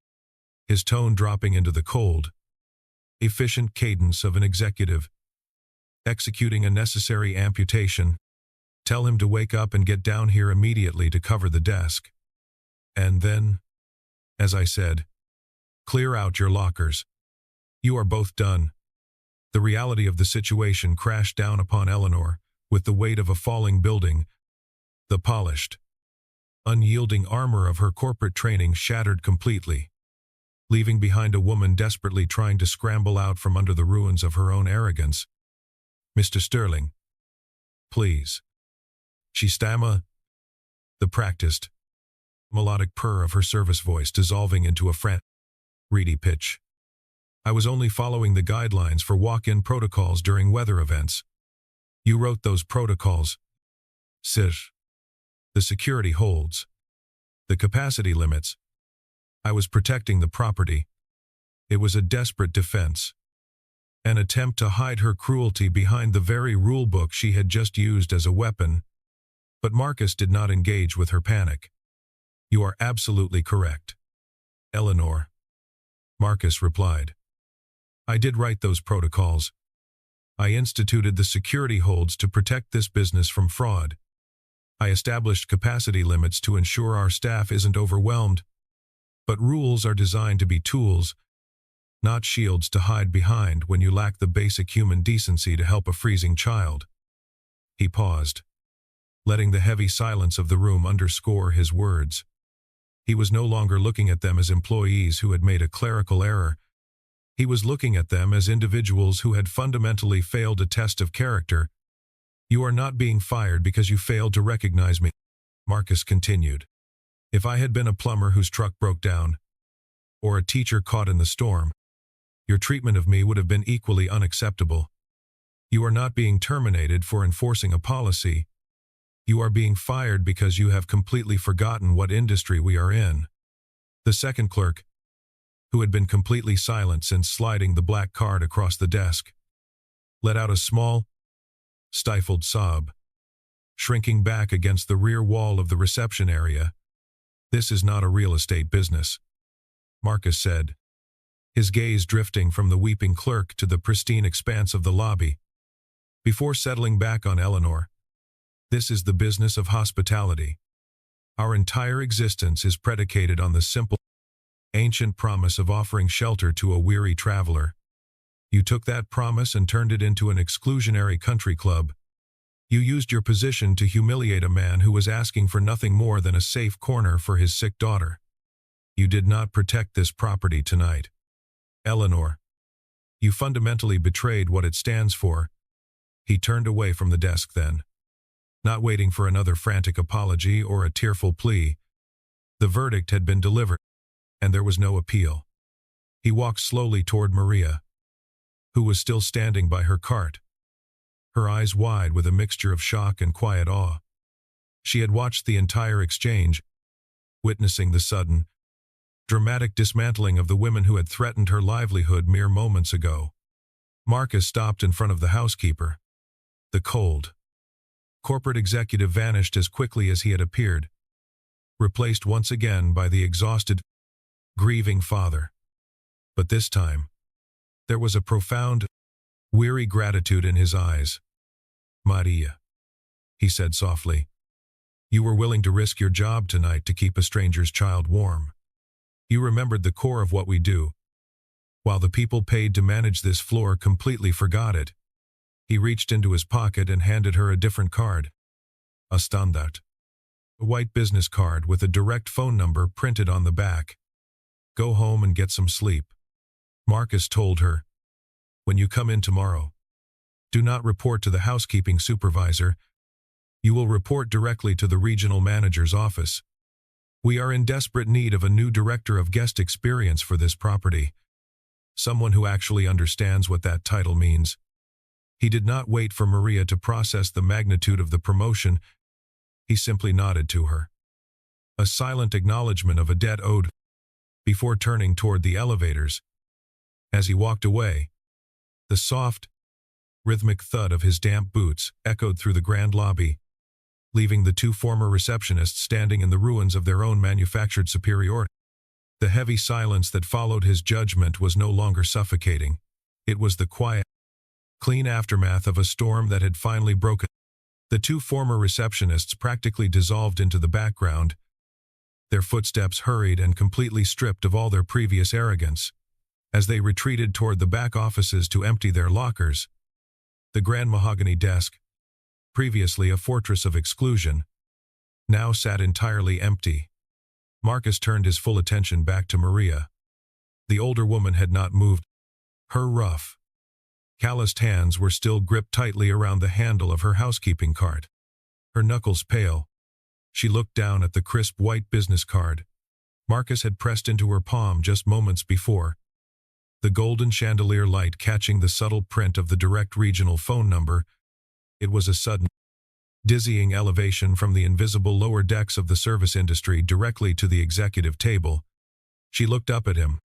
his tone dropping into the cold, efficient cadence of an executive executing a necessary amputation. Tell him to wake up and get down here immediately to cover the desk. And then, as I said, clear out your lockers. You are both done." The reality of the situation crashed down upon Eleanor with the weight of a falling building. The polished, unyielding armor of her corporate training shattered completely, leaving behind a woman desperately trying to scramble out from under the ruins of her own arrogance. "Mr. Sterling, please," she stammered, the practiced, melodic purr of her service voice dissolving into a reedy pitch. "I was only following the guidelines for walk-in protocols during weather events." "You wrote those protocols, sir. The security holds, the capacity limits. I was protecting the property." It was a desperate defense, an attempt to hide her cruelty behind the very rulebook she had just used as a weapon. But Marcus did not engage with her panic. "You are absolutely correct, Eleanor," Marcus replied. "I did write those protocols. I instituted the security holds to protect this business from fraud. I established capacity limits to ensure our staff isn't overwhelmed. But rules are designed to be tools, not shields to hide behind when you lack the basic human decency to help a freezing child." He paused, letting the heavy silence of the room underscore his words. He was no longer looking at them as employees who had made a clerical error. He was looking at them as individuals who had fundamentally failed a test of character. "You are not being fired because you failed to recognize me," Marcus continued. "If I had been a plumber whose truck broke down, or a teacher caught in the storm, your treatment of me would have been equally unacceptable. You are not being terminated for enforcing a policy. You are being fired because you have completely forgotten what industry we are in." The second clerk, who had been completely silent since sliding the black card across the desk, let out a small, stifled sob, shrinking back against the rear wall of the reception area. "This is not a real estate business," Marcus said, his gaze drifting from the weeping clerk to the pristine expanse of the lobby, before settling back on Eleanor. "This is the business of hospitality. Our entire existence is predicated on the simple, ancient promise of offering shelter to a weary traveler. You took that promise and turned it into an exclusionary country club. You used your position to humiliate a man who was asking for nothing more than a safe corner for his sick daughter. You did not protect this property tonight, Eleanor. You fundamentally betrayed what it stands for." He turned away from the desk then, not waiting for another frantic apology or a tearful plea. The verdict had been delivered, and there was no appeal. He walked slowly toward Maria, who was still standing by her cart, her eyes wide with a mixture of shock and quiet awe. She had watched the entire exchange, witnessing the sudden, dramatic dismantling of the women who had threatened her livelihood mere moments ago. Marcus stopped in front of the housekeeper. The cold, corporate executive vanished as quickly as he had appeared, replaced once again by the exhausted, grieving father. But this time, there was a profound, weary gratitude in his eyes. "Maria," he said softly, "you were willing to risk your job tonight to keep a stranger's child warm. You remembered the core of what we do, while the people paid to manage this floor completely forgot it." He reached into his pocket and handed her a different card. A standard, a white business card with a direct phone number printed on the back. "Go home and get some sleep," Marcus told her. "When you come in tomorrow, do not report to the housekeeping supervisor. You will report directly to the regional manager's office. We are in desperate need of a new director of guest experience for this property. Someone who actually understands what that title means." He did not wait for Maria to process the magnitude of the promotion. He simply nodded to her, a silent acknowledgement of a debt owed, before turning toward the elevators. As he walked away, the soft, rhythmic thud of his damp boots echoed through the grand lobby, leaving the two former receptionists standing in the ruins of their own manufactured superiority. The heavy silence that followed his judgment was no longer suffocating. It was the quiet, clean aftermath of a storm that had finally broken. The two former receptionists practically dissolved into the background, their footsteps hurried and completely stripped of all their previous arrogance. As they retreated toward the back offices to empty their lockers, the grand mahogany desk, previously a fortress of exclusion, now sat entirely empty. Marcus turned his full attention back to Maria. The older woman had not moved. Her rough, calloused hands were still gripped tightly around the handle of her housekeeping cart. Her knuckles pale, she looked down at the crisp white business card Marcus had pressed into her palm just moments before, the golden chandelier light catching the subtle print of the direct regional phone number. It was a sudden, dizzying elevation from the invisible lower decks of the service industry directly to the executive table. She looked up at him,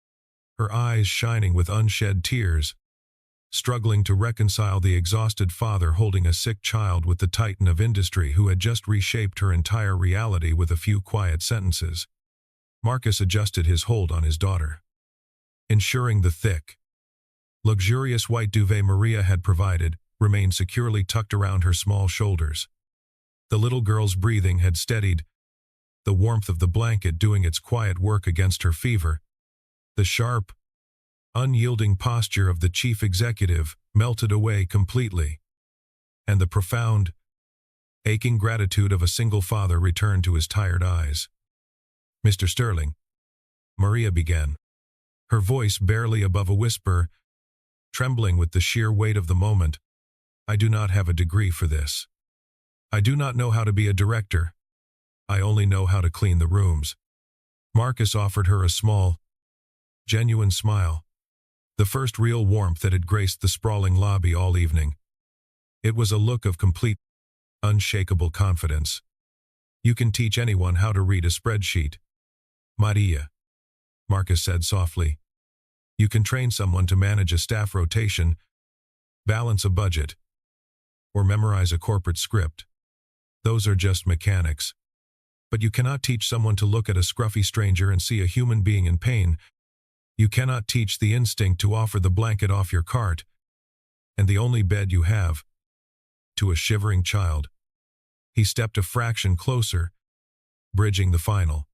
her eyes shining with unshed tears, struggling to reconcile the exhausted father holding a sick child with the titan of industry who had just reshaped her entire reality with a few quiet sentences. Marcus adjusted his hold on his daughter, ensuring the thick, luxurious white duvet Maria had provided remained securely tucked around her small shoulders. The little girl's breathing had steadied, the warmth of the blanket doing its quiet work against her fever. The sharp, unyielding posture of the chief executive melted away completely, and the profound, aching gratitude of a single father returned to his tired eyes. "Mr. Sterling," Maria began, her voice barely above a whisper, trembling with the sheer weight of the moment. "I do not have a degree for this. I do not know how to be a director. I only know how to clean the rooms." Marcus offered her a small, genuine smile, the first real warmth that had graced the sprawling lobby all evening. It was a look of complete, unshakable confidence. "You can teach anyone how to read a spreadsheet, Maria," Marcus said softly. "You can train someone to manage a staff rotation, balance a budget, or memorize a corporate script. Those are just mechanics. But you cannot teach someone to look at a scruffy stranger and see a human being in pain. You cannot teach the instinct to offer the blanket off your cart, and the only bed you have, to a shivering child." He stepped a fraction closer, bridging the final,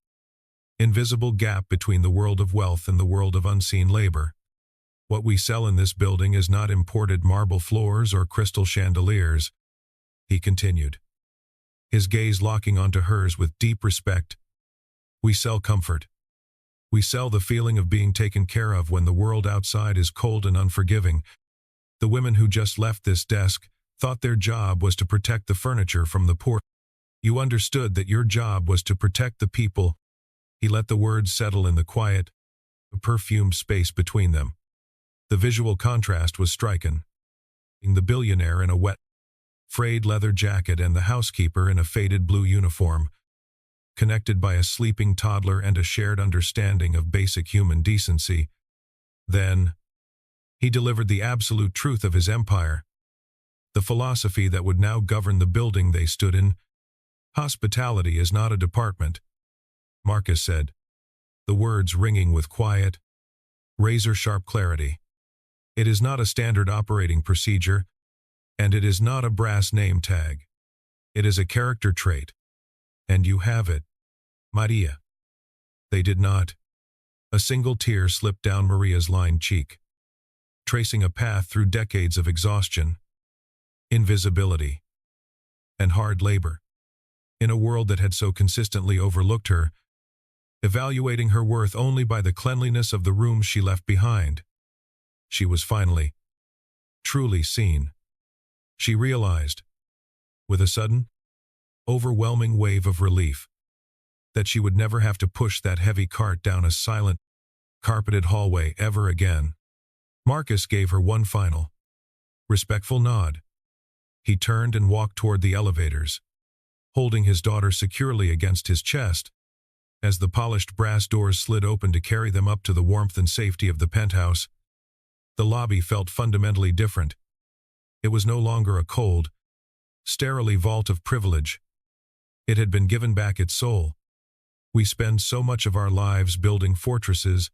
invisible gap between the world of wealth and the world of unseen labor. "What we sell in this building is not imported marble floors or crystal chandeliers," he continued, his gaze locking onto hers with deep respect. "We sell comfort. We sell the feeling of being taken care of when the world outside is cold and unforgiving." The women who just left this desk thought their job was to protect the furniture from the poor. "You understood that your job was to protect the people." He let the words settle in the quiet, perfumed space between them. The visual contrast was striking. The billionaire in a wet, frayed leather jacket and the housekeeper in a faded blue uniform, connected by a sleeping toddler and a shared understanding of basic human decency. Then, he delivered the absolute truth of his empire, the philosophy that would now govern the building they stood in. "Hospitality is not a department," Marcus said, the words ringing with quiet, razor-sharp clarity. "It is not a standard operating procedure, and it is not a brass name tag. It is a character trait. And you have it, Maria." They did not. A single tear slipped down Maria's lined cheek, tracing a path through decades of exhaustion, invisibility, and hard labor. In a world that had so consistently overlooked her, evaluating her worth only by the cleanliness of the rooms she left behind, she was finally, truly seen. She realized, with a sudden, overwhelming wave of relief, that she would never have to push that heavy cart down a silent, carpeted hallway ever again. Marcus gave her one final, respectful nod. He turned and walked toward the elevators, holding his daughter securely against his chest, as the polished brass doors slid open to carry them up to the warmth and safety of the penthouse. The lobby felt fundamentally different. It was no longer a cold, sterile vault of privilege. It had been given back its soul. We spend so much of our lives building fortresses.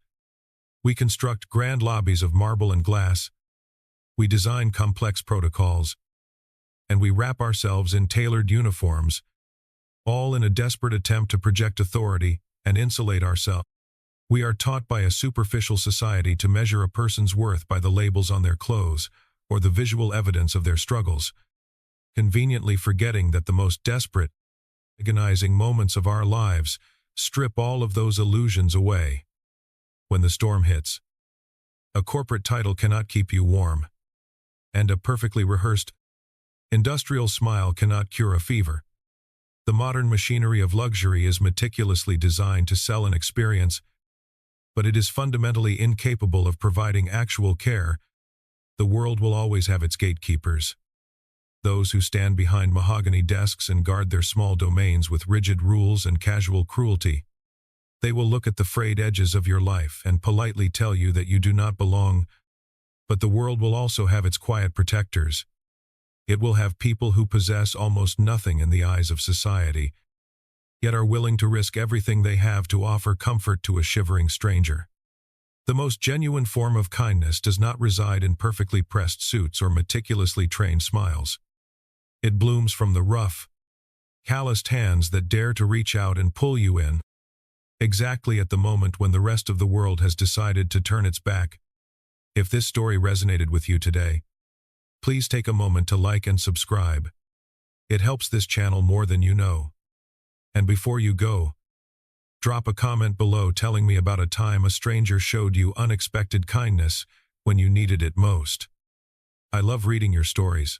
We construct grand lobbies of marble and glass. We design complex protocols. and we wrap ourselves in tailored uniforms, all in a desperate attempt to project authority and insulate ourselves. We are taught by a superficial society to measure a person's worth by the labels on their clothes or the visual evidence of their struggles, conveniently forgetting that the most desperate, agonizing moments of our lives strip all of those illusions away. When the storm hits, a corporate title cannot keep you warm, and a perfectly rehearsed industrial smile cannot cure a fever. The modern machinery of luxury is meticulously designed to sell an experience, but it is fundamentally incapable of providing actual care. The world will always have its gatekeepers, those who stand behind mahogany desks and guard their small domains with rigid rules and casual cruelty. They will look at the frayed edges of your life and politely tell you that you do not belong, but the world will also have its quiet protectors. It will have people who possess almost nothing in the eyes of society, yet are willing to risk everything they have to offer comfort to a shivering stranger. The most genuine form of kindness does not reside in perfectly pressed suits or meticulously trained smiles. It blooms from the rough, calloused hands that dare to reach out and pull you in, exactly at the moment when the rest of the world has decided to turn its back. If this story resonated with you today, please take a moment to like and subscribe. It helps this channel more than you know. And before you go, drop a comment below telling me about a time a stranger showed you unexpected kindness when you needed it most. I love reading your stories.